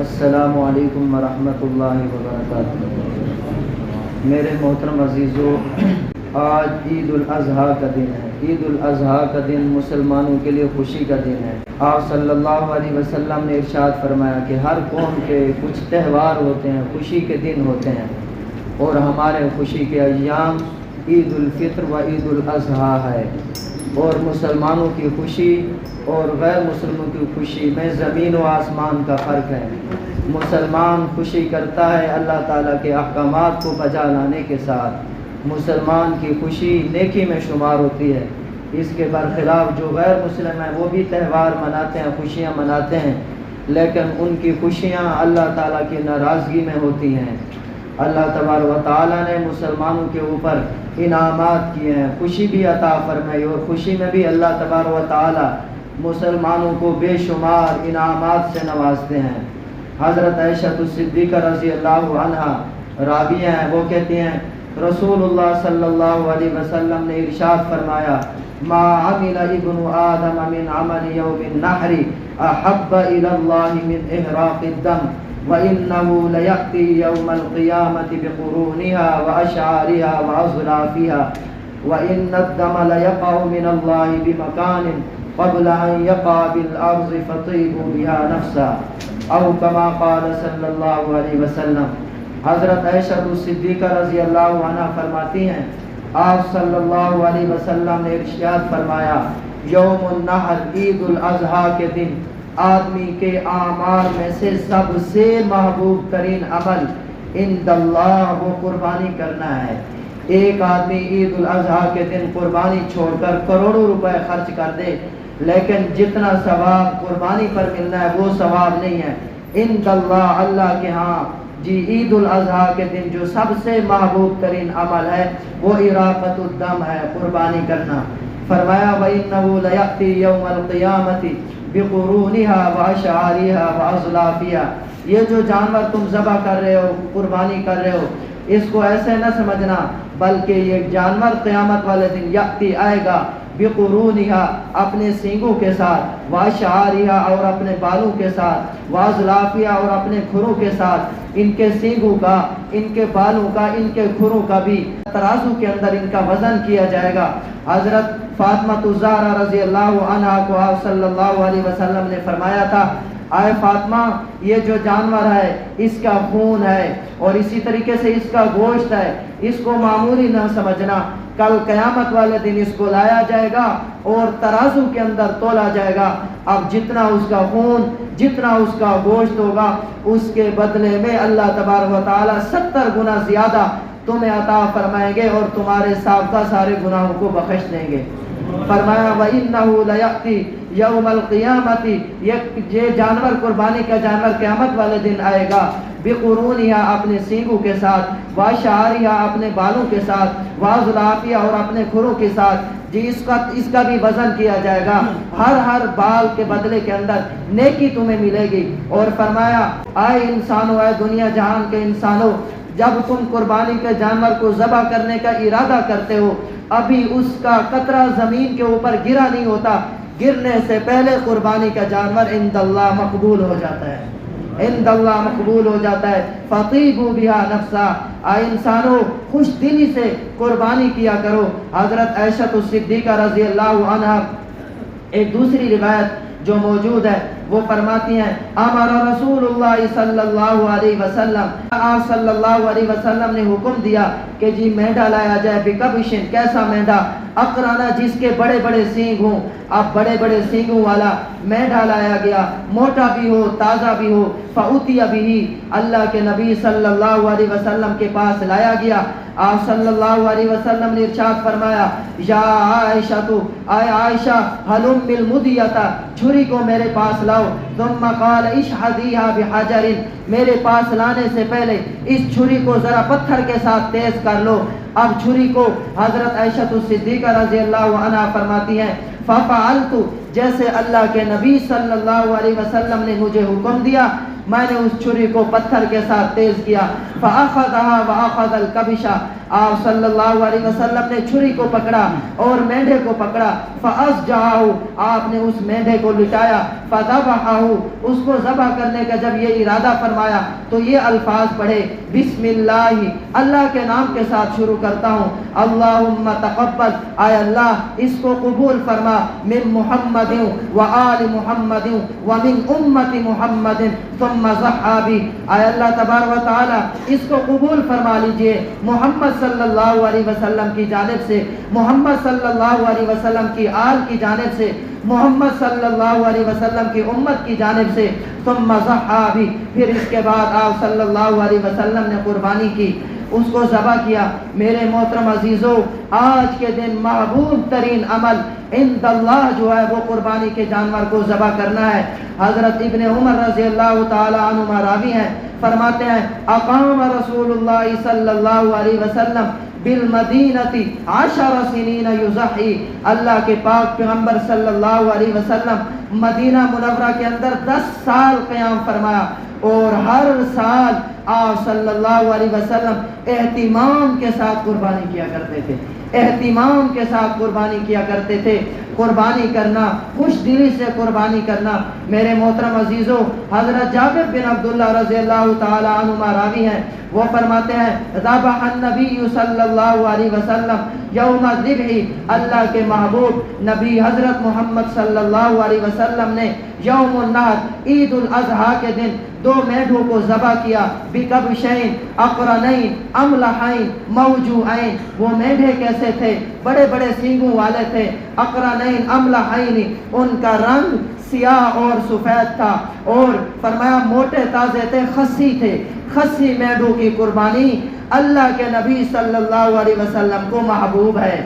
السلام علیکم ورحمۃ اللہ وبرکاتہ۔ میرے محترم عزیزو، آج عید الاضحیٰ کا دن ہے۔ عید الاضحیٰ کا دن مسلمانوں کے لیے خوشی کا دن ہے۔ آپ صلی اللہ علیہ وسلم نے ارشاد فرمایا کہ ہر قوم کے کچھ تہوار ہوتے ہیں، خوشی کے دن ہوتے ہیں، اور ہمارے خوشی کے ایام عید الفطر و عید الاضحیٰ ہے۔ اور مسلمانوں کی خوشی اور غیر مسلموں کی خوشی میں زمین و آسمان کا فرق ہے۔ مسلمان خوشی کرتا ہے اللہ تعالیٰ کے احکامات کو بجا لانے کے ساتھ۔ مسلمان کی خوشی نیکی میں شمار ہوتی ہے۔ اس کے برخلاف جو غیر مسلم ہیں وہ بھی تہوار مناتے ہیں، خوشیاں مناتے ہیں، لیکن ان کی خوشیاں اللہ تعالیٰ کی ناراضگی میں ہوتی ہیں۔ اللہ تبارک و تعالیٰ نے مسلمانوں کے اوپر انعامات کیے ہیں، خوشی بھی عطا فرمائی، اور خوشی میں بھی اللہ تبارک و تعالیٰ مسلمانوں کو بے شمار انعامات سے نوازتے ہیں۔ حضرت عائشہ صدیقہ رضی اللہ عنہا راویہ ہیں، وہ کہتی ہیں رسول اللہ صلی اللہ علیہ وسلم نے ارشاد فرمایا ما عمل ابن آدم من عمل یوم النحر احب الى اللہ من احراق الدم وانه لیأتی یوم القیامة بقرونها واشعارها واظلافها وان الدم لیقع من اللہ بمکان قبل ان یقع بالارض فطیبوا بها نفسا او کما قال صلی اللہ علیہ وسلم۔ حضرت عائشہ صدیقہ رضی اللہ عنہ فرماتی ہیں آپ صلی اللہ علیہ وسلم نے ارشاد فرمایا یوم النحر عید الاضحیٰ کے دن آدمی کے اعمال میں سے سب سے محبوب ترین عمل عند اللہ وہ قربانی کرنا ہے۔ ایک آدمی عید الاضحیٰ کے دن قربانی چھوڑ کر کروڑوں روپے خرچ کر دے، لیکن جتنا ثواب قربانی پر ملنا ہے وہ ثواب نہیں ہے عند اللہ، اللہ کے ہاں۔ جی عید الاضحیٰ کے دن جو سب سے محبوب ترین عمل ہے وہ اراقۃ الدم ہے، قربانی کرنا۔ فرمایا وَإِنَّهُ لَيَأْتِي يَوْمَ الْقِيَامَةِ بِقُرُونِهَا وَأَشْعَارِهَا وَأَظْلَافِهَا۔ یہ جو جانور تم ذبح کر رہے ہو، قربانی کر رہے ہو، اس کو ایسے نہ سمجھنا، بلکہ یہ جانور قیامت والے دن یأتی آئے گا بِقُرُونِهَا اپنے سینگوں کے ساتھ، وَأَشْعَارِهَا اور اپنے بالوں کے ساتھ، وَأَظْلَافِهَا اور اپنے کھروں کے ساتھ۔ ان کے سینگوں کا، ان کے بالوں کا، ان کے کھروں کا بھی ترازو کے اندر ان کا وزن کیا جائے گا۔ حضرت فاطمہ الزہرا رضی اللہ عنہا کو آپ صلی اللہ علیہ وسلم نے فرمایا تھا آئے فاطمہ، یہ جو جانور ہے اس کا خون ہے اور اسی طریقے سے اس کا گوشت ہے، اس کو معمولی نہ سمجھنا، کل قیامت والے دن اس کو لایا جائے گا اور ترازو کے اندر تولا جائے گا۔ اب جتنا اس کا خون، جتنا اس کا گوشت ہوگا، اس کے بدلے میں اللہ تبارک و تعالی 70 گنا زیادہ تمہیں عطا فرمائیں گے اور تمہارے سابقہ سارے گناہوں کو بخش دیں گے۔ فرمایا وَإِنَّهُ لَيَأْتِي یوم القیامۃ، یہ جانور قربانی کا جانور قیامت والے دن آئے گا بِقُرُونِهَا اپنے سینگوں کے ساتھ، وَأَشْعَارِهَا اپنے بالوں کے ساتھ، وَأَظْلَافِهَا اور اپنے کھروں کے ساتھ۔ جی اس کا بھی وزن کیا جائے گا، ہر بال کے بدلے کے اندر نیکی تمہیں ملے گی۔ اور فرمایا آئے انسانوں، اے دنیا جہان کے انسانوں، جب تم قربانی کے جانور کو ذبح کرنے کا ارادہ کرتے ہو، ابھی اس کا قطرہ زمین کے اوپر گرا نہیں ہوتا، گرنے سے پہلے قربانی کا جانور عند اللہ مقبول ہو جاتا ہے، عند اللہ مقبول ہو جاتا ہے۔ فطیبوا بها نفسا، اے انسانوں خوش دلی سے قربانی کیا کرو۔ حضرت عائشہ صدیقہ رضی اللہ عنہا ایک دوسری روایت جو موجود ہے وہ فرماتی ہیں امر رسول اللہ صلی اللہ علیہ وسلم، آپ صلی اللہ علیہ وسلم نے حکم دیا کہ جی مینڈا لایا جائے، بکبشن، کیسا مینڈا، اقرانا جس کے بڑے بڑے سینگ ہوں۔ اب بڑے بڑے سینگوں والا مینڈا لایا گیا، موٹا بھی ہو، تازہ بھی ہو۔ فأتی بہ، اللہ کے نبی صلی اللہ علیہ وسلم کے پاس لایا گیا۔ آپ صلی اللہ علیہ وسلم نے ارشاد فرمایا یا عائشہ، تو اے عائشہ، ہلم المدیۃ، چھری کو میرے پاس لاؤ۔ ثم قال اشحذیھا بحجر، میرے پاس لانے سے پہلے اس چھری کو ذرا پتھر کے ساتھ تیز کر لو۔ اب چھری کو حضرت عائشہ صدیقہ رضی اللہ عنہا فرماتی ہیں ففعلت، جیسے اللہ کے نبی صلی اللہ علیہ وسلم نے مجھے حکم دیا میں نے اس چھری کو پتھر کے ساتھ تیز کیا۔ فاخذها واخذ الکبش، آپ صلی اللہ علیہ وسلم نے چھری کو پکڑا اور مینڈے کو پکڑا، فَأَسْجَعَهُ آپ نے اس مینڈے کو لٹایا، فَذَبَحَهُ اس کو ذبح کرنے کا جب یہ ارادہ فرمایا تو یہ الفاظ پڑھے، بسم اللہ اللہ کے نام کے ساتھ شروع کرتا ہوں، اللہم تقبل اے اللہ اس کو قبول فرما، من محمد و آل محمد و من امت محمد ثم ضحابی اے اللہ تبارک و تعالی اس کو قبول فرما لیجئے محمد صلی اللہ علیہ وسلم کی جانب سے، محمد صلی اللہ علیہ وسلم کی آل کی جانب سے، محمد صلی اللہ علیہ وسلم کی امت کی جانب سے، ثم ضحابی پھر اس کے بعد آپ صلی اللہ علیہ وسلم نے قربانی کی، اس کو ذبح کیا۔ میرے محترم عزیزو آج کے دن محبوب ترین عمل عند اللہ جو ہے وہ قربانی کے جانور کو ذبح کرنا ہے۔ حضرت ابن عمر رضی اللہ تعالی عنہما راوی ہیں، فرماتے ہیں اقام رسول اللہ صلی اللہ علیہ وسلم بالمدینتی 10 سنین یضحی اللہ کے پاک پیغمبر صلی اللہ علیہ وسلم مدینہ منورہ کے اندر 10 سال قیام فرمایا، اور ہر سال آپ صلی اللہ علیہ وسلم اہتمام کے ساتھ قربانی کیا کرتے تھے، اہتمام کے ساتھ قربانی کیا کرتے تھے۔ قربانی کرنا، خوش دلی سے قربانی کرنا، میرے محترم عزیزو حضرت جابر بن عبداللہ رضی اللہ تعالی عنہما راوی ہیں، وہ فرماتے ہیں ذبح النبی صلی اللہ علیہ وسلم یوم الذبح اللہ کے محبوب نبی حضرت محمد صلی اللہ علیہ وسلم نے یوم النحر عید الاضحیٰ کے دن 2 مینڈوں کو ذبح کیا، بکبشین اقرنین املحین موجوعین وہ مینڈے کیسے تھے؟ بڑے بڑے سینگوں والے تھے، اقرنین املحین ان کا رنگ سیاہ اور سفید تھا، اور فرمایا موٹے تازے تھے، خسی تھے۔ خسی مینڈوں کی قربانی اللہ کے نبی صلی اللہ علیہ وسلم کو محبوب ہے،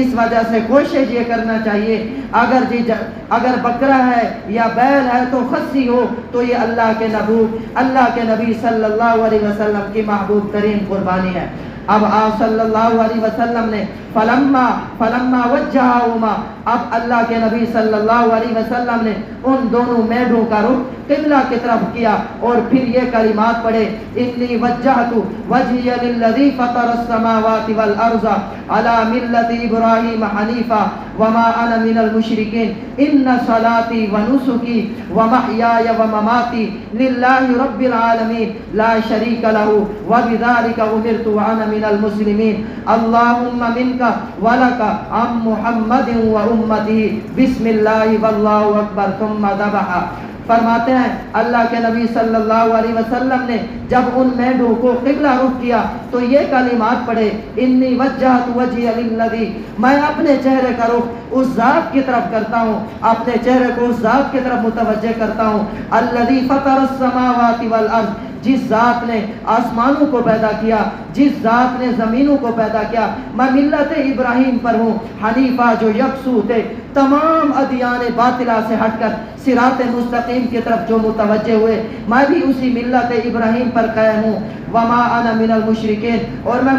اس وجہ سے کوشش یہ کرنا چاہیے اگر بکرا ہے یا بیل ہے تو خسی ہو تو یہ اللہ کے نبی صلی اللہ علیہ وسلم کی محبوب ترین قربانی ہے۔ اب آپ صلی اللہ علیہ وسلم نے فلما وجہہما اب اللہ کے نبی صلی اللہ علیہ وسلم نے ان دونوں مینڈوں کا رخ قبلہ کی طرف کیا، اور پھر یہ کلمات پڑھے انی وجہت وجہی للذی فطر السماوات والارض علی ملت ابراہیم حنیفا وما انا من المشرکین ان صلاتی ونسکی ومحیای ومماتی للہ رب العالمین لا شریک لہ وبذلک امرت وانا من المسلمین اللہم منک ولک عن محمد و امتی بسم اللہ واللہ اکبر ثم ذبح۔ فرماتے ہیں اللہ کے نبی صلی اللہ علیہ وسلم نے جب ان مینڈوں کو قبلہ رخ کیا تو یہ کلمات پڑھے انی وجہت وجہی للذی میں اپنے چہرے کا رخ اس ذات کی طرف کرتا ہوں، اپنے چہرے کو اس ذات کی طرف متوجہ کرتا ہوں الذی فطر السماوات والارض جس ذات نے آسمانوں کو پیدا کیا، جس ذات نے زمینوں کو پیدا کیا، میں ملت ابراہیم پر ہوں حنیفہ جو یکسو تھے، تمام ادیان باطلہ سے ہٹ کر صراط مستقیم کی طرف جو متوجہ ہوئے میں بھی اسی ملت ابراہیم پر قائم ہوں، وما انا من المشرکین اور میں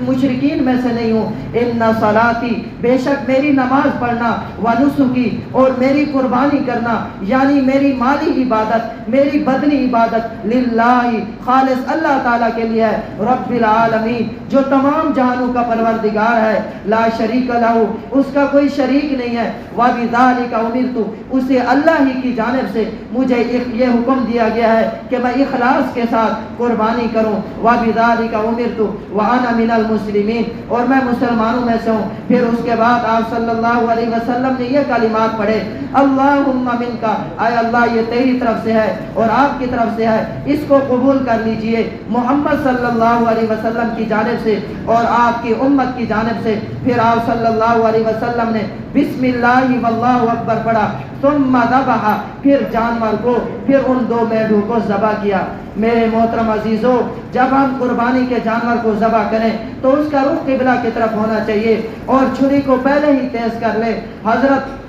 مشرکین میں سے نہیں ہوں، ان صلاتی بے شک میری نماز پڑھنا، ونسکی اور میری قربانی کرنا یعنی میری مالی عبادت، میری بدنی عبادت للہ خالص اللہ تعالیٰ کے لیے ہے، رب العالمین جو تمام جہانوں کا پروردگار ہے، لا شریک لہ اس کا کوئی شریک نہیں ہے، وبذالک امرت اسے اللہ ہی کی جانب سے مجھے یہ حکم دیا گیا ہے کہ میں اخلاص کے ساتھ قربانی کروں، وبذالک امرت وانا من المسلمین اور میں مسلمانوں میں سے ہوں۔ پھر اس کے بعد آپ صلی اللہ علیہ وسلم نے یہ کلمات پڑھے اللہم منک اے اللہ یہ تیری طرف سے ہے اور آپ کی طرف سے ہے، اس کو قبول کر لیجئے محمد صلی اللہ علیہ وسلم کی جانب سے اور آپ کی امت کی جانب سے۔ پھر آپ صلی اللہ علیہ وسلم نے بسم اللہ واللہ اکبر پڑھا، ثم ذبح پھر جانور کو پھر ان 2 مینڈوں کو ذبح کیا۔ میرے محترم عزیزو جب ہم قربانی کے جانور کو ذبح کریں تو اس کا رخ قبلہ کی طرف ہونا چاہیے اور چھری کو پہلے ہی تیز کر لیں۔ حضرت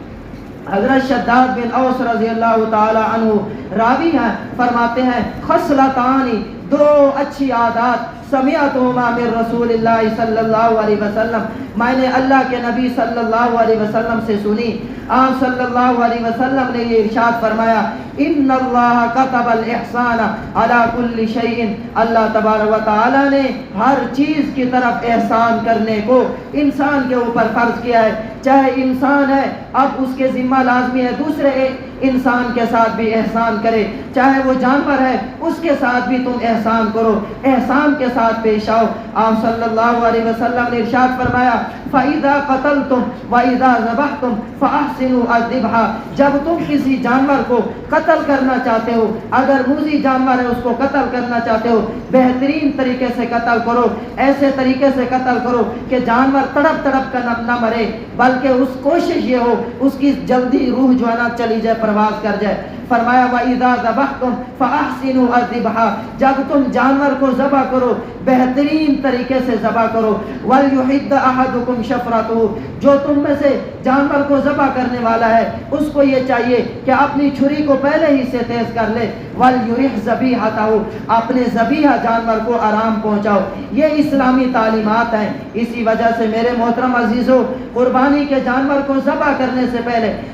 شداد بن اوس رضی اللہ تعالی عنہ راوی ہیں، فرماتے ہیں خصلتان دو اچھی عادات سمعتہما من رسول اللہ صلی اللہ علیہ وسلم، میں نے اللہ کے نبی صلی اللہ علیہ وسلم سے سنی۔ آپ صلی اللہ علیہ وسلم نے یہ ارشاد فرمایا، ان اللہ کتب الاحسان علی کل شیء، اللہ تبارک و تعالی نے ہر چیز کی طرف احسان کرنے کو انسان کے اوپر فرض کیا ہے۔ چاہے انسان ہے، اب اس کے ذمہ لازمی ہے دوسرے انسان کے ساتھ بھی احسان کرے، چاہے وہ جانور ہے اس کے ساتھ بھی تم احسان کرو، احسان کے ساتھ پیش آؤ۔ آپ صلی اللہ علیہ وسلم نے ارشاد فرمایا، فَإِذَا قَتَلْتُمْ وَإِذَا ذَبَحْتُمْ فَأَحْسِنُوا الذِّبْحَ، جب تم کسی جانور کو قتل کرنا چاہتے ہو، اگر موذی جانور ہے اس کو قتل کرنا چاہتے ہو، بہترین طریقے سے قتل کرو، ایسے طریقے سے قتل کرو کہ جانور تڑپ تڑپ کر نہ مرے، بلکہ اس کوشش یہ ہو اس کی جلدی روح جو ہے نا چلی جائے، پرواز کر جائے۔ فرمایا وَإِذَا ذَبَحْتُمْ فَأَحْسِنُوا الذِّبْحَ، جب تم جانور کو ذبح کرو بہترین طریقے سے ذبح کرو۔ وَلْيُحِدَّ أَحَدُكُمْ شَفْرَتُهُ، جو تم میں سے جانور کو ذبح کرنے والا ہے اس کو یہ چاہیے کہ اپنی چھری کو پہلے ہی سے تیز کر لے۔ وَلْيُرِحْ ذَبِيحَتَهُ، اپنے ذبیحہ جانور کو آرام پہنچاؤ۔ یہ اسلامی تعلیمات ہیں۔ اسی وجہ سے میرے محترم عزیزو، قربانی کے جانور کو ذبح کرنے سے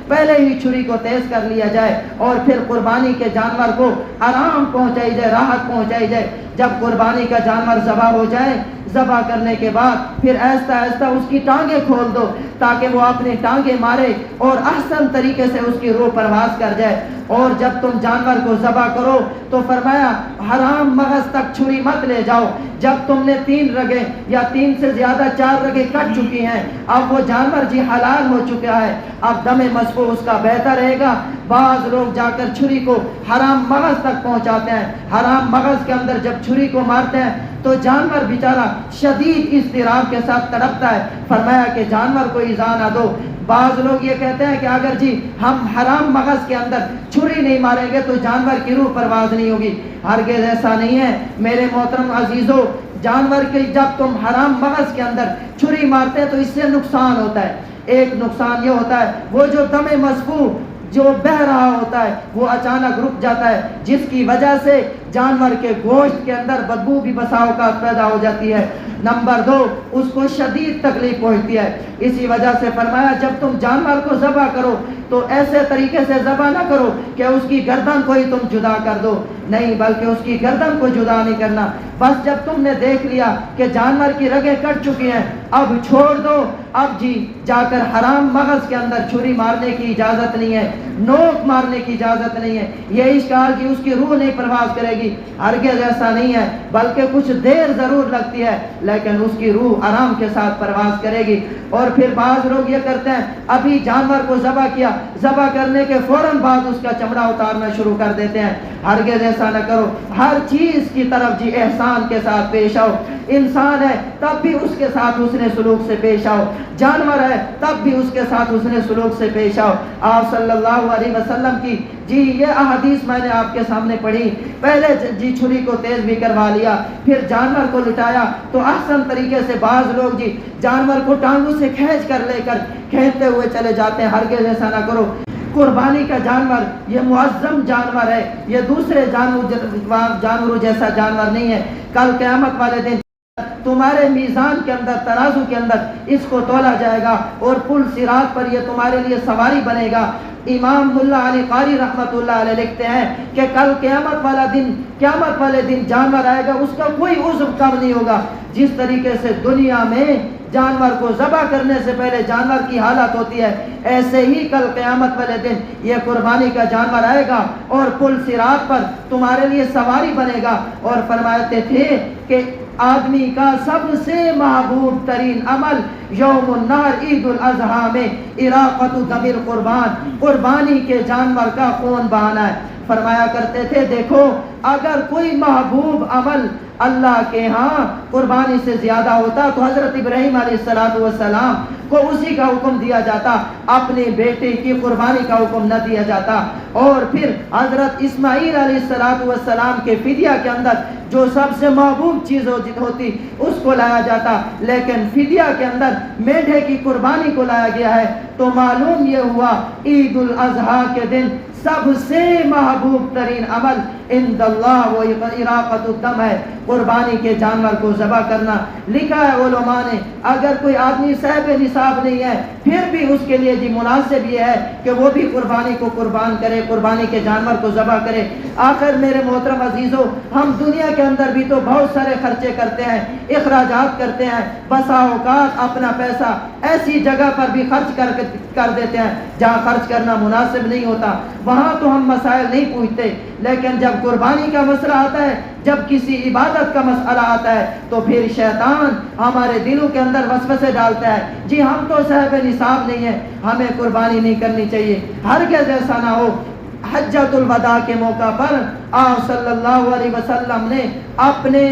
پہلے ہی چھری کو تیز کر لیا جائے اور پھر قربانی کے جانور کو آرام پہنچائی جائے، راحت پہنچائی جائے۔ جب قربانی کا جانور ذبح ہو جائے، ذبح کرنے کے بعد پھر آہستہ آہستہ اس کی ٹانگیں کھول دو تاکہ وہ اپنی ٹانگیں مارے اور احسن طریقے سے اس کی روح پرواز کر جائے۔ اور جب تم جانور کو ذبح کرو تو فرمایا حرام مغز تک چھری مت لے جاؤ۔ جب تم نے 3 رگیں یا 3 سے زیادہ 4 رگیں کٹ چکی ہیں، اب وہ جانور جی حلال ہو چکا ہے، اب دم مسفوح اس کا بہتر رہے گا۔ بعض لوگ جا کر چھری کو حرام مغز تک پہنچاتے ہیں، حرام مغز کے اندر جب چھری کو مارتے ہیں تو جانور بیچارہ شدید اضطراب کے ساتھ تڑپتا ہے۔ فرمایا کہ جانور کو ایذا نہ دو۔ بعض لوگ یہ کہتے ہیں کہ اگر جی ہم حرام مغز کے اندر چھری نہیں ماریں گے تو جانور کی روح پرواز نہیں ہوگی۔ ہرگز ایسا نہیں ہے میرے محترم عزیزو، جانور کے جب تم حرام مغز کے اندر چھری مارتے ہیں تو اس سے نقصان ہوتا ہے۔ ایک نقصان یہ ہوتا ہے وہ جو دم مسفوح جو بہ رہا ہوتا ہے وہ اچانک رک جاتا ہے، جس کی وجہ سے جانور کے گوشت کے اندر بدبو بھی بسا اوقات پیدا ہو جاتی ہے۔ نمبر 2، اس کو شدید تکلیف پہنچتی ہے۔ اسی وجہ سے فرمایا جب تم جانور کو ذبح کرو تو ایسے طریقے سے ذبح نہ کرو کہ اس کی گردن کو ہی تم جدا کر دو، نہیں بلکہ اس کی گردن کو جدا نہیں کرنا۔ بس جب تم نے دیکھ لیا کہ جانور کی رگیں کٹ چکی ہیں، اب چھوڑ دو، اب جی جا کر حرام مغز کے اندر چھری مارنے کی اجازت نہیں ہے، نوک مارنے کی اجازت نہیں ہے۔ یہ اشکال کہ اس کی روح نہیں پرواز کرے گی، ہرگز ایسا نہیں ہے، بلکہ کچھ دیر ضرور لگتی ہے لیکن اس کی روح آرام کے ساتھ پرواز کرے گی۔ اور پھر بعض لوگ یہ کرتے ہیں ابھی جانور کو ذبح کیا، ذبح کرنے کے فوراً بعد اس کا چمڑا اتارنا شروع کر دیتے ہیں۔ ہرگز ایسا نہ کرو، ہر چیز کی طرف جی احسان کے ساتھ پیش آؤ۔ انسان ہے تب بھی اس کے ساتھ حسن سلوک سے پیش آؤ، جانور ہے تب بھی اس کے ساتھ حسن سلوک سے پیش آؤ۔ آپ صلی اللہ علیہ وسلم کی جی یہ احادیث میں نے آپ کے سامنے پڑھی۔ پہلے جی چھری کو تیز بھی کروا لیا، پھر جانور کو لٹایا تو احسن طریقے سے بعض لوگ جی جانور کو ٹانگوں سے کھینچ کر لے کر کھینچتے ہوئے چلے جاتے ہیں۔ ہرگز ایسا نہ کرو۔ قربانی کا جانور یہ معظم جانور ہے، یہ دوسرے جانوروں جیسا جانور نہیں ہے۔ کل قیامت والے دن تمہارے میزان کے اندر، ترازو کے اندر اس کو تولا جائے گا اور پل صراط پر یہ تمہارے لیے سواری بنے گا۔ امام ملا علی قاری رحمت اللہ علیہ لکھتے ہیں کہ کل قیامت والے دن جانور آئے گا، اس کا کوئی عضو کم نہیں ہوگا۔ جس طریقے سے دنیا میں جانور کو ذبح کرنے سے پہلے جانور کی حالت ہوتی ہے، ایسے ہی کل قیامت والے دن یہ قربانی کا جانور آئے گا اور پل صراط پر تمہارے لیے سواری بنے گا۔ اور فرماتے تھے کہ آدمی کا سب سے محبوب ترین عمل یوم النحر عید الاضحیٰ میں اراقۃ دم القربان، قربانی کے جانور کا خون بہانا ہے۔ فرمایا کرتے تھے دیکھو اگر کوئی محبوب عمل اللہ کے ہاں قربانی سے زیادہ ہوتا تو حضرت ابراہیم علیہ السلام کو اسی کا حکم دیا جاتا، اپنے بیٹے کی قربانی کا حکم نہ دیا جاتا۔ اور پھر حضرت اسماعیل علیہ السلام کے فدیہ کے اندر جو سب سے محبوب چیز ہوتی اس کو لایا جاتا، لیکن فدیہ کے اندر میڈھے کی قربانی کو لایا گیا ہے۔ تو معلوم یہ ہوا عید الاضحیٰ کے دن سب سے محبوب ترین عمل عند اللہ و اراقۃ الدم ہے، قربانی کے جانور کو ذبح کرنا۔ لکھا ہے علماء نے اگر کوئی آدمی صاحب نصاب نہیں ہے پھر بھی اس کے لیے جی مناسب یہ ہے کہ وہ بھی قربانی کو قربان کرے، قربانی کے جانور کو ذبح کرے۔ آخر میرے محترم عزیزو، ہم دنیا کے اندر بھی تو بہت سارے خرچے کرتے ہیں، اخراجات کرتے ہیں، بسا اوقات اپنا پیسہ ایسی جگہ پر بھی خرچ کر دیتے ہیں جہاں خرچ کرنا مناسب نہیں ہوتا، وہاں تو ہم مسائل نہیں پوچھتے، لیکن جب قربانی کا مسئلہ آتا ہے، جب کسی عبادت کا مسئلہ آتا ہے تو پھر شیطان ہمارے دلوں کے اندر وسوسے ڈالتا ہے، جی ہم تو صاحب نصاب نہیں ہیں، ہمیں قربانی نہیں کرنی چاہیے۔ ہرگز ایسا نہ ہو۔ حجۃ الوداع کے موقع پر آپ صلی اللہ علیہ وسلم نے اپنے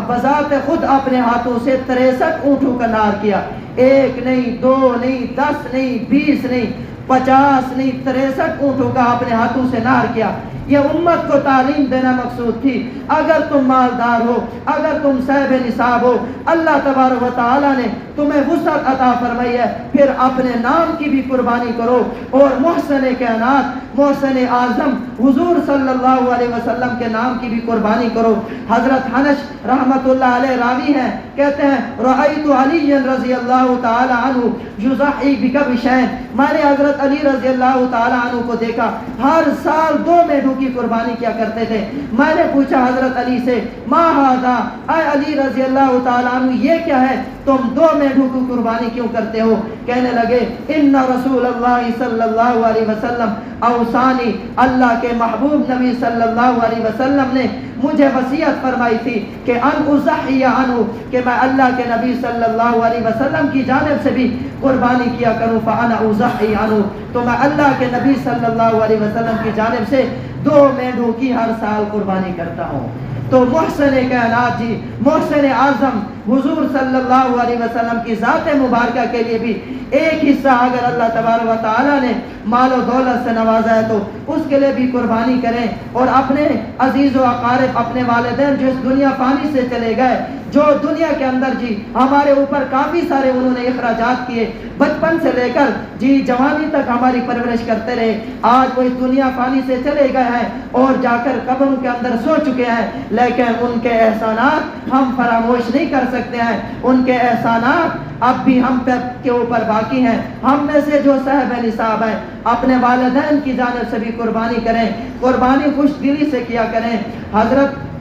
بذات خود اپنے ہاتھوں سے 63 اونٹوں کا نار کیا، 1 نہیں، 2 نہیں، 10 نہیں، 20 نہیں، 50 نہیں، 63 اونٹوں کا اپنے ہاتھوں سے نار کیا۔ یہ امت کو تعلیم دینا مقصود تھی۔ اگر تم مالدار ہو، اگر تم صاحب نصاب ہو، اللہ تبارک و تعالیٰ نے تمہیں وسعت عطا فرمائی ہے، پھر اپنے نام کی بھی قربانی کرو اور محسن کائنات، محسن اعظم حضور صلی اللہ علیہ وسلم کے نام کی بھی قربانی کرو۔ حضرت حنش رحمت اللہ علیہ راوی ہیں، کہتے ہیں رأیت علی رضی اللہ تعالی عنہ یضحی بکبشین، میں نے حضرت علی رضی اللہ تعالی عنہ کو دیکھا ہر سال 2 میڈوں کی قربانی کیا کرتے تھے۔ میں نے پوچھا حضرت علی سے ما ھذا، اے علی رضی اللہ تعالی عنہ یہ کیا ہے، تم 2 میڈوں کی قربانی کیوں کرتے ہو؟ کہنے لگے ان رسول اللہ صلی اللہ علیہ وسلم اوصانی، اللہ کے محبوب نبی صلی اللہ علیہ وسلم نے مجھے وصیت فرمائی تھی کہ ان اضحی عنہ، کہ میں اللہ کے نبی صلی اللہ علیہ وسلم کی جانب سے بھی قربانی کیا کروں، فانا اضحی عنہ، تو میں اللہ کے نبی صلی اللہ علیہ وسلم کی جانب سے 2 میڈوں کی ہر سال قربانی کرتا ہوں۔ تو محسن کائنات جی، محسن اعظم حضور صلی اللہ علیہ وسلم کی ذات مبارکہ کے لیے بھی ایک حصہ اگر اللہ تبارک و تعالیٰ نے مال و دولت سے نوازا ہے تو اس کے لیے بھی قربانی کریں، اور اپنے عزیز و اقارب، اپنے والدین جو اس دنیا فانی سے چلے گئے، جو دنیا کے اندر جی ہمارے اوپر کافی سارے انہوں نے اخراجات کیے، بچپن سے لے کر جی جوانی تک ہماری پرورش کرتے رہے، آج وہ اس دنیا فانی سے چلے گئے ہیں اور جا کر قبروں کے اندر سو چکے ہیں، لیکن ان کے احسانات ہم فراموش نہیں کر سکتے ہیں، ان کے احسانات اب بھی ہم کے اوپر باقی ہیں۔ ہم میں سے جو صاحب نصاب ہیں اپنے والدین کی جانب سے بھی قربانی کریں، قربانی خوش دلی سے کیا کریں۔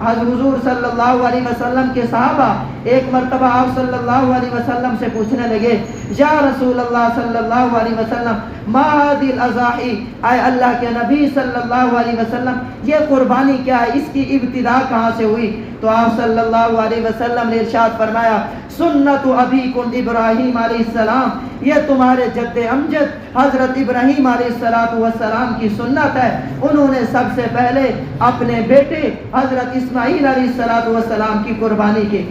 حضور صلی اللہ علیہ وسلم کے صحابہ ایک مرتبہ آپ صلی اللہ علیہ وسلم سے پوچھنے لگے یا رسول اللہ صلی اللہ علیہ وسلم ما هذه الاضاحی، اے اللہ کے نبی صلی اللہ علیہ وسلم یہ قربانی کیا ہے، اس کی ابتدا کہاں سے ہوئی؟ تو آپ صلی اللہ علیہ وسلم نے ارشاد فرمایا سنت ابیکم ابراہیم علیہ السلام، یہ تمہارے جد امجد حضرت ابراہیم علیہ السلام کی سنت ہے، انہوں نے سب سے پہلے اپنے بیٹے حضرت اسماعیل علیہ السلام کی قربانی کی۔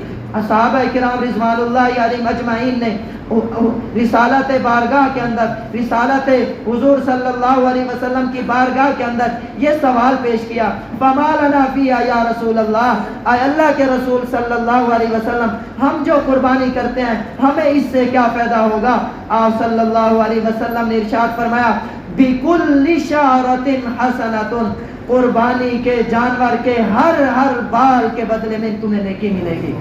صحابہ کرام رضوان اللہ علیہم اجمعین نے رسالت بارگاہ کے اندر، رسالت حضور صلی اللہ علیہ وسلم کی بارگاہ کے اندر یہ سوال پیش کیا فما لنا فیہا یا رسول اللہ، اے اللہ کے رسول صلی اللہ علیہ وسلم ہم جو قربانی کرتے ہیں ہمیں اس سے کیا فائدہ ہوگا؟ آپ صلی اللہ علیہ وسلم نے ارشاد فرمایا بِكُلِّ شَعْرَةٍ حَسَنَةٌ، قربانی کے جانور کے ہر بال کے بدلے میں تمہیں نیکی ملے گی۔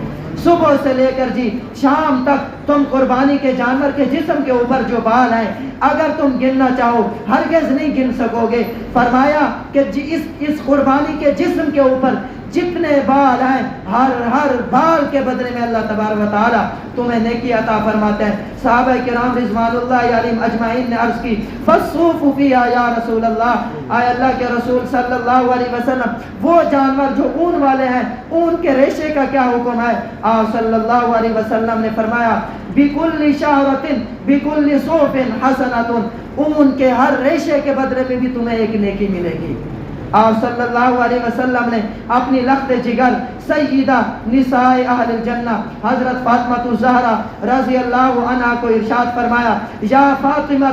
صبح سے لے کر جی شام تک تم قربانی کے جانور کے جسم کے اوپر جو بال ہیں اگر تم گننا چاہو ہرگز نہیں گن سکو گے۔ فرمایا کہ جی اس قربانی کے جسم کے اوپر جتنے بال ہیں ہر بال کے بدلے میں اللہ تبارک و تعالی تمہیں نیکی عطا فرماتے ہیں۔ صحابہ کرام رضوان اللہ علیہم اجمعین نے عرض کی فصوف فیہا یا رسول اللہ، اے اللہ کے رسول صلی اللہ علیہ وسلم وہ جانور جو اون والے ہیں اون کے ریشے کا کیا حکم ہے؟ آپ صلی اللہ علیہ وسلم نے فرمایا بِكُلِّ شَعْرَةٍ بِكُلِّ صُوفٍ حَسَنَةٌ، اون کے ہر ریشے کے بدلے میں بھی تمہیں ایک نیکی ملے گی۔ آپ صلی اللہ علیہ وسلم نے اپنی لخت جگر سیدہ نساء اہل الجنہ حضرت فاطمہ الزہرا رضی اللہ عنہا کو ارشاد فرمایا یا فاطمہ،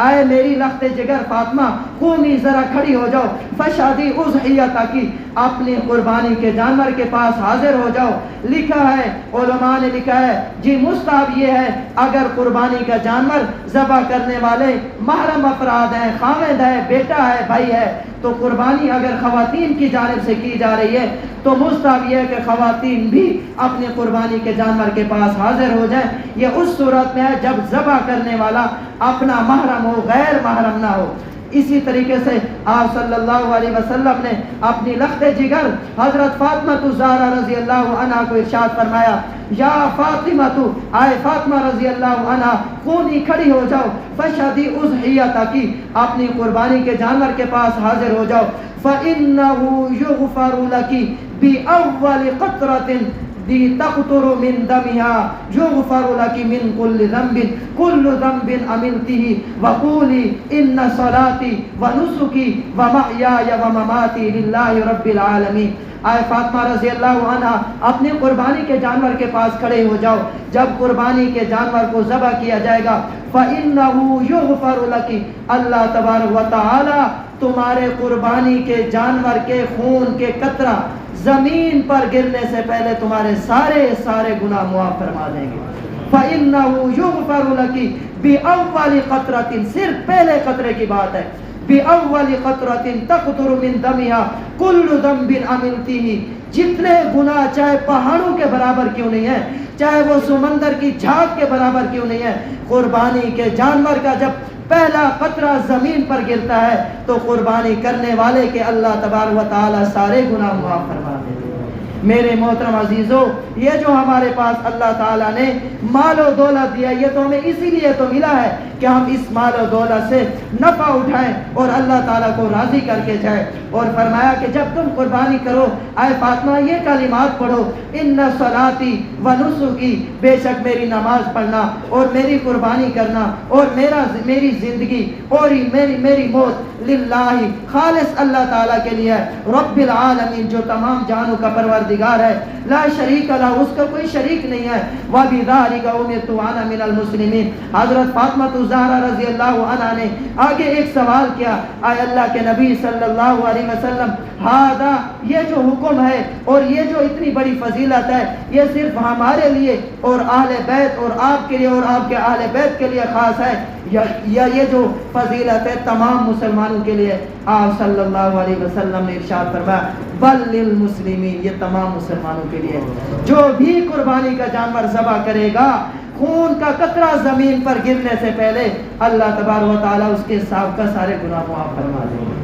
اے میری لخت جگر فاطمہ قومی ذرا کھڑی ہو جاؤ، فشادی اضحیتہ کی، اپنی قربانی کے جانور کے پاس حاضر ہو جاؤ۔ لکھا ہے علماء نے لکھا ہے جی مستحب یہ ہے اگر قربانی کا جانور ذبح کرنے والے محرم افراد ہیں، خامد ہے، بیٹا ہے، بھائی ہے، تو قربانی اگر خواتین کی جانب سے کی جا رہی ہے تو مستحب یہ ہے کہ خواتین بھی اپنی قربانی کے جانور کے پاس حاضر ہو جائیں۔ یہ اس صورت میں ہے جب ذبح کرنے والا اپنا محرم ہو، غیر محرم نہ ہو۔ اسی طریقے سے آپ صلی اللہ علیہ وسلم نے اپنی لخت جگر حضرت فاطمہ الزہرا رضی اللہ عنہا کو ارشاد فرمایا، یا فاطمہ آئے فاطمہ رضی اللہ عنہا خونی کھڑی ہو جاؤ، فشہدی اضحیتہ کی اپنی قربانی کے جانور کے پاس حاضر ہو جاؤ، فَإِنَّهُ يُغْفَرُ لَكِ بِأَوَّلِ قَطْرَةٍ تقطر من دمها يغفر لك من كل ذنب عملته وقولي ان صلاتي ونسكي ومحياي ومماتي لله رب العالمين۔ آئے فاطمہ رضی اللہ عنہ اپنی قربانی کے جانور کے پاس کھڑے ہو جاؤ، جب قربانی کے جانور کو ذبح کیا جائے گا فَإِنَّهُ يُغْفَرُ لَكِ، اللہ تبارک و تعالی تمہارے قربانی کے جانور کے خون کے قطرہ زمین پر گرنے سے پہلے تمہارے سارے گناہ معاف فرما دیں گے۔ فَإِنَّهُ يُغْفَرُ لَكِ بِأَوَّلِ قَطْرَةٍ، صرف پہلے قطرے کی بات ہے، بِأَوَّلِ قَطْرَةٍ تَقْطُرُ مِن دَمِهَا كُلُّ ذَنبٍ عَمِلْتِهِ، جتنے گناہ چاہے پہاڑوں کے برابر کیوں نہیں ہے، چاہے وہ سمندر کی جھاگ کے برابر کیوں نہیں ہے، قربانی کے جانور کا جب پہلا قطرہ زمین پر گرتا ہے تو قربانی کرنے والے کے اللہ تبارک و تعالی سارے گناہ معاف فرما دیتے ہیں۔ میرے محترم عزیزو، یہ جو ہمارے پاس اللہ تعالیٰ نے مال و دولت دیا، یہ تو ہمیں اسی لیے تو ملا ہے کہ ہم اس مال و دولت سے نفع اٹھائیں اور اللہ تعالیٰ کو راضی کر کے جائیں۔ اور فرمایا کہ جب تم قربانی کرو اے فاطمہ یہ کلمات پڑھو، ان صلاتی و نسکی، بے شک میری نماز پڑھنا اور میری قربانی کرنا اور میری زندگی اور میری موت للہ، خالص اللہ تعالیٰ کے لیے، رب العالمین، جو تمام جہانوں کا پروردگار ہے، لا شریک لہ، اس کا کوئی شریک نہیں ہے، وَبِذَلِكَ أُمِرْتُ وَأَنَا مِنَ الْمُسْلِمِينَ۔ حضرت فاطمہ الزہرا رضی اللہ عنہا نے آگے ایک سوال کیا، اے اللہ کے نبی صلی اللہ علیہ وسلم، ہذا، یہ جو حکم ہے اور یہ جو اتنی بڑی فضیلت ہے، یہ صرف ہمارے لیے اور اہل بیت اور آپ کے لیے اور آپ کے اہل بیت کے لیے خاص ہے، یا یہ جو فضیلت ہے تمام مسلمانوں کے لیے؟ آپ صلی اللہ علیہ وسلم نے ارشاد فرمایا، بل للمسلمین، یہ تمام مسلمانوں کے لیے، جو بھی قربانی کا جانور ذبح کرے گا خون کا قطرہ زمین پر گرنے سے پہلے اللہ تبارک و تعالیٰ اس کے سابقہ سارے گناہ معاف فرما دیں گے۔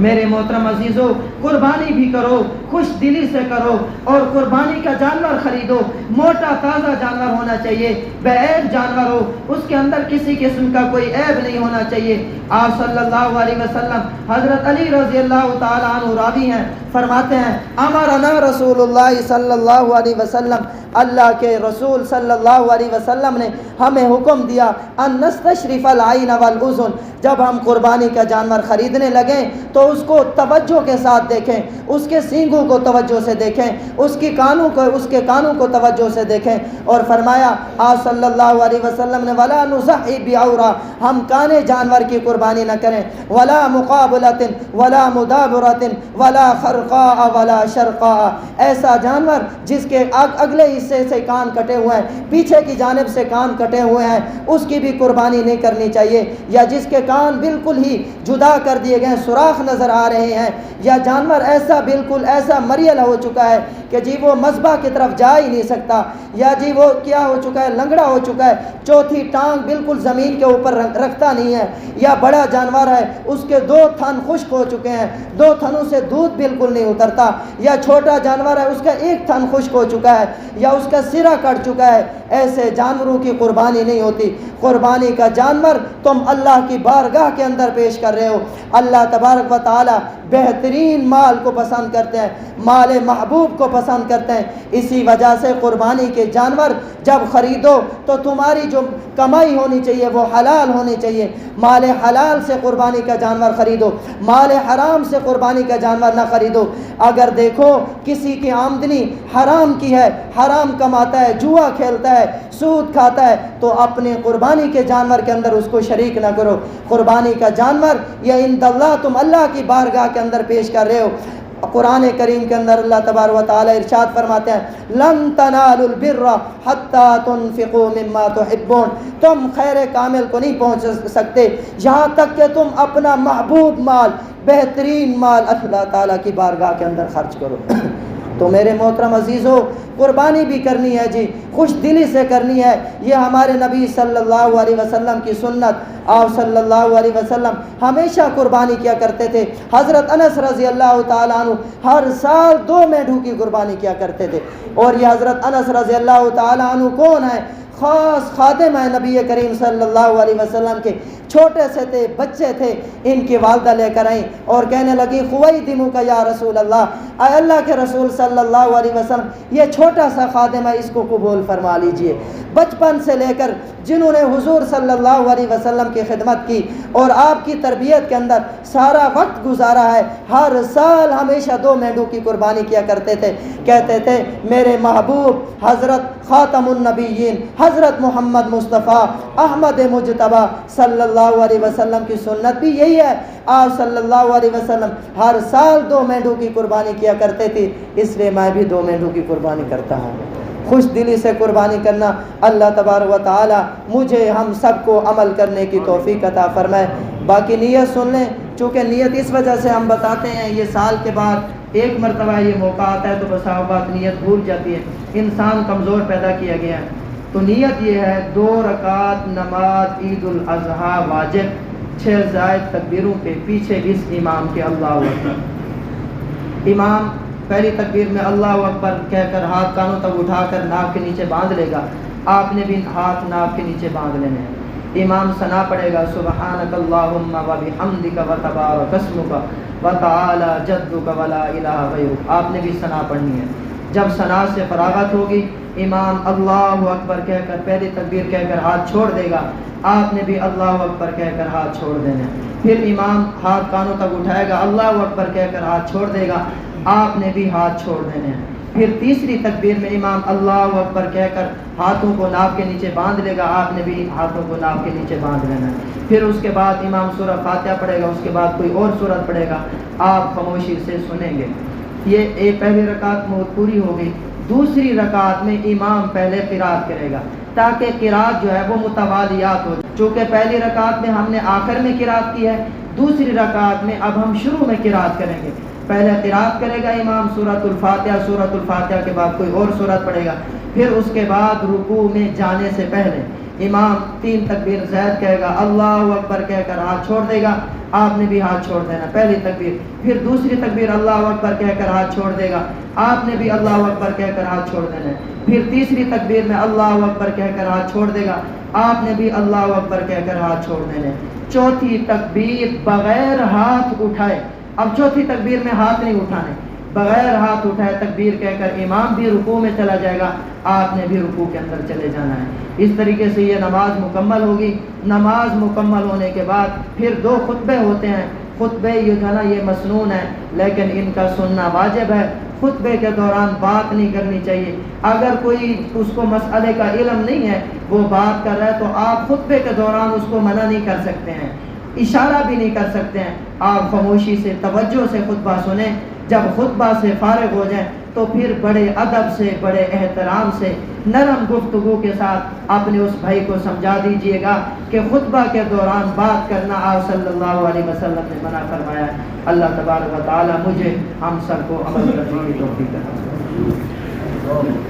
میرے محترم عزیزو، قربانی بھی کرو، خوش دلی سے کرو، اور قربانی کا جانور خریدو، موٹا تازہ جانور ہونا چاہیے، بے عیب جانور ہو، اس کے اندر کسی قسم کا کوئی عیب نہیں ہونا چاہیے۔ آپ صلی اللہ علیہ وسلم، حضرت علی رضی اللہ تعالیٰ عنہ راوی ہیں، فرماتے ہیں، امرنا رسول اللہ صلی اللہ علیہ وسلم، اللہ کے رسول صلی اللہ علیہ وسلم نے ہمیں حکم دیا، ان نستشرف العین والاذن، جب ہم قربانی کا جانور خریدنے لگیں تو اس کو توجہ کے ساتھ دیکھیں، اس کے سینگوں کو توجہ سے دیکھیں، اس کے کانوں کو توجہ سے دیکھیں، اور فرمایا آپ صلی اللہ علیہ وسلم نے، ولا نضحی بعورہ، ہم کانے جانور کی قربانی نہ کریں، ولا مقابلۃ ولا مدابرۃ ولا خرقاء ولا شرقاء، ایسا جانور جس کے اگلے حصے سے کان کٹے ہوئے ہیں، پیچھے کی جانب سے کان کٹے ہوئے ہیں، اس کی بھی قربانی نہیں کرنی چاہیے، یا جس کے کان بالکل ہی جدا کر دیے گئے، سوراخ نظر آ رہے ہیں، یا جانور بالکل ایسا مریل ہو چکا ہے کہ جی وہ مذبح کی طرف جا ہی نہیں سکتا، یا جی وہ کیا ہو چکا ہے، لنگڑا ہو چکا ہے، چوتھی ٹانگ بالکل زمین کے اوپر رکھتا نہیں ہے، یا بڑا جانور ہے اس کے 2 تھن خشک ہو چکے ہیں، 2 تھنوں سے دودھ بالکل نہیں اترتا، یا چھوٹا جانور ہے اس کا 1 تھن خشک ہو چکا ہے، یا اس کا سرا کٹ چکا ہے، ایسے جانوروں کی قربانی نہیں ہوتی۔ قربانی کا جانور تم اللہ کی بارگاہ کے اندر پیش کر رہے ہو، اللہ تبارک و تعالی بہترین مال کو پسند کرتے ہیں، مال محبوب کو پسند کرتے ہیں، اسی وجہ سے قربانی کے جانور جب خریدو تو تمہاری جو کمائی ہونی چاہیے وہ حلال ہونی چاہیے، مال حلال سے قربانی کا جانور خریدو، مال حرام سے قربانی کا جانور نہ خریدو۔ اگر دیکھو کسی کی آمدنی حرام کی ہے، حرام کماتا ہے، جوا کھیلتا ہے، سود کھاتا ہے، تو اپنے قربانی کے جانور کے اندر اس کو شریک نہ کرو۔ قربانی کا جانور یہ عند اللہ، تم اللہ کی بارگاہ کے اندر پیش کر رہے ہو۔ قرآن کریم کے اندر اللہ تبارک و تعالی ارشاد فرماتے ہیں، لن تنالوا البر حتی تنفقوا مما تحبون، تم خیر کامل کو نہیں پہنچ سکتے یہاں تک کہ تم اپنا محبوب مال بہترین مال اللہ تعالیٰ کی بارگاہ کے اندر خرچ کرو۔ تو میرے محترم عزیزو، قربانی بھی کرنی ہے جی، خوش دلی سے کرنی ہے۔ یہ ہمارے نبی صلی اللہ علیہ وسلم کی سنت، آپ صلی اللہ علیہ وسلم ہمیشہ قربانی کیا کرتے تھے۔ حضرت انس رضی اللہ تعالیٰ عنہ ہر سال 2 مینڈھوں کی قربانی کیا کرتے تھے۔ اور یہ حضرت انس رضی اللہ تعالیٰ عنہ کون ہے؟ خاص خادم ہے نبی کریم صلی اللہ علیہ وسلم کے، چھوٹے سے تھے، بچے تھے، ان کی والدہ لے کر آئیں اور کہنے لگی خویدمک یا رسول اللہ، اے اللہ کے رسول صلی اللہ علیہ وسلم، یہ چھوٹا سا خادم ہے، اس کو قبول فرما لیجئے۔ بچپن سے لے کر جنہوں نے حضور صلی اللہ علیہ وسلم کی خدمت کی اور آپ کی تربیت کے اندر سارا وقت گزارا ہے، ہر سال ہمیشہ 2 مینڈوں کی قربانی کیا کرتے تھے۔ کہتے تھے میرے محبوب حضرت خاتم النبیین حضرت محمد مصطفیٰ احمد مجتبیٰ صلی اللہ علیہ وسلم کی سنت بھی یہی ہے، آپ صلی اللہ علیہ وسلم ہر سال 2 مینڈوں کی قربانی کیا کرتے تھے، اس لیے میں بھی 2 مینڈوں کی قربانی کرتا ہوں۔ خوش دلی سے قربانی کرنا، اللہ تبارک و تعالی مجھے ہم سب کو عمل کرنے کی توفیق عطا فرمائے۔ باقی نیت سن لیں، چونکہ نیت اس وجہ سے ہم بتاتے ہیں، یہ سال کے بعد ایک مرتبہ یہ موقع آتا ہے تو بسا اوقات نیت بھول جاتی ہے، انسان کمزور پیدا کیا گیا ہے۔ تو نیت یہ ہے 2 رکعت نماز عید الاضحیٰ واجب 6 زائد تکبیروں کے پیچھے اس امام کے اللہ اکبر۔ امام پہلی تکبیر میں اللہ اکبر کہہ کر ہاتھ کانوں تک اٹھا کر ناک کے نیچے باندھ لے گا، آپ نے بھی ہاتھ ناک کے نیچے باندھ لینے ہیں۔ امام ثنا پڑھے گا سبحانک اللہم و بحمدک و تبارک اسمک و تعالی جدک و لا الہ غیرک، آپ نے بھی ثنا پڑھنی ہے۔ جب ثنا سے فراغت ہوگی، امام اللہ اکبر کہہ کر پہلی تکبیر کہہ کر ہاتھ چھوڑ دے گا، آپ نے بھی اللہ اکبر کہہ کر ہاتھ چھوڑ دینا ہے۔ پھر امام ہاتھ کانوں تک اٹھائے گا، اللہ اکبر کہہ کر ہاتھ چھوڑ دے گا، آپ نے بھی ہاتھ چھوڑ دینے ہیں۔ پھر تیسری تکبیر میں امام اللہ اکبر کہہ کر ہاتھوں کو ناف کے نیچے باندھ لے گا، آپ نے بھی ہاتھوں کو ناف کے نیچے باندھ لینا ہے۔ پھر اس کے بعد امام سورہ فاتحہ پڑھے گا، اس کے بعد کوئی اور سورت پڑھے گا، آپ خاموشی سے سنیں گے۔ یہ پہلی رکعت پوری ہوگی۔ دوسری رکعت میں امام پہلے قرات کرے گا تاکہ قرات جو ہے وہ متوالیات ہو، چونکہ پہلی رکعت میں ہم نے آخر میں قرات کی ہے، دوسری رکعت میں اب ہم شروع میں قرات کریں گے۔ پہلے قرات کرے گا امام سورۃ الفاتحہ کے بعد کوئی اور سورت پڑھے گا، پھر اس کے بعد رکوع میں جانے سے پہلے امام 3 تکبیر زید کہے گا، اللہ اکبر کہہ کر ہاتھ چھوڑ دے گا، آپ نے بھی ہاتھ چھوڑ دینا، پہلی تکبیر۔ پھر دوسری تکبیر اللہ اکبر کہہ کر ہاتھ چھوڑ دے گا، آپ نے بھی اللہ اکبر کہہ کر ہاتھ چھوڑ دینا ہے۔ پھر تیسری تکبیر میں اللہ اکبر کہہ کر ہاتھ چھوڑ دے گا، آپ نے بھی اللہ اکبر کہہ کر ہاتھ چھوڑ دینے۔ چوتھی تکبیر بغیر ہاتھ اٹھائے، اب چوتھی تکبیر میں ہاتھ نہیں اٹھانے، بغیر ہاتھ اٹھائے تکبیر کہہ کر امام بھی رکوع میں چلا جائے گا، آپ نے بھی رکوع کے اندر چلے جانا ہے۔ اس طریقے سے یہ نماز مکمل ہوگی۔ نماز مکمل ہونے کے بعد پھر 2 خطبے ہوتے ہیں۔ خطبے یہ جو ہے نا یہ مسنون ہے، لیکن ان کا سننا واجب ہے۔ خطبے کے دوران بات نہیں کرنی چاہیے۔ اگر کوئی اس کو مسئلے کا علم نہیں ہے، وہ بات کر رہا ہے، تو آپ خطبے کے دوران اس کو منع نہیں کر سکتے ہیں، اشارہ بھی نہیں کر سکتے ہیں۔ آپ خاموشی سے توجہ سے خطبہ سنیں، جب خطبہ سے فارغ ہو جائیں تو پھر بڑے ادب سے، بڑے احترام سے، نرم گفتگو کے ساتھ اپنے اس بھائی کو سمجھا دیجئے گا کہ خطبہ کے دوران بات کرنا آپ صلی اللہ علیہ وسلم نے منع فرمایا ہے۔ اللہ تبارک و تعالی مجھے ہم سب کو عمل کرنے کی توفیق عطا فرمائے۔